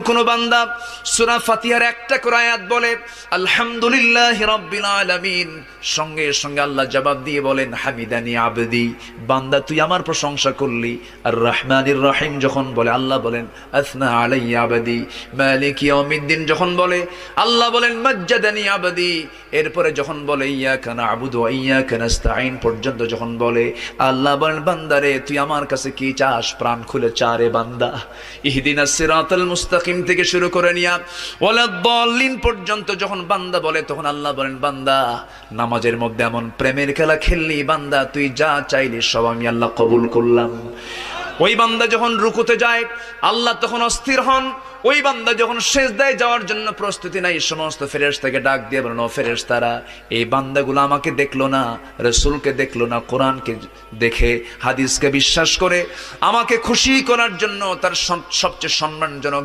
কোন বান্দা সূরা ফাতিহার একটা করে আয়াত বলে আলহামদুলিল্লাহি রাব্বিল আলামিন, সঙ্গে সঙ্গে আল্লাহ জবাব দিয়ে বলেন হামিদানি আবদি, বান্দা তুই আমার প্রশংসা করলি। আর রহমানির রহিম যখন বলে আল্লাহ বলেন আসনা আলাইয়া আবদি। মালিক ইয়াউমিদ্দিন যখন বলে আল্লাহ বলেন মাজ্জাদানি আবদি। এরপরে যখন বলে ইয়াকা না'বুদু ওয়া ইয়াকা নাস্তাঈন পর্যন্ত যখন বলে আল্লাহ বলেন বান্দারে তুই আমার কাছে কি চাস, প্রাণ খুলে চা রে বান্দা। ইহদিনাস সিরাতাল মুস্তাকিম থেকে শুরু করে নিয়া ওয়ালাদ-দাল্লিন পর্যন্ত যখন বান্দা বলে তখন আল্লাহ বলেন বান্দা নামাজের মধ্যে এমন প্রেমের খেলা খেললি বান্দা, তুই যা চাইলি সব আমি আল্লাহ কবুল করলাম। ওই বান্দা যখন রুকুতে যায় আল্লাহ তখন অস্থির হন। ওই বান্দা যখন সিজদায় যাওয়ার জন্য প্রস্তুতি নাই, সমস্ত ফেরেশতাকে ডাক দিয়ে বলেন ও ফেরেশতারা, এই বান্দাগুলো আমাকে দেখলো না, রাসূলকে দেখলো না, কোরআনকে দেখে হাদিসকে বিশ্বাস করে আমাকে খুশি করার জন্য তার সবচেয়ে সম্মানজনক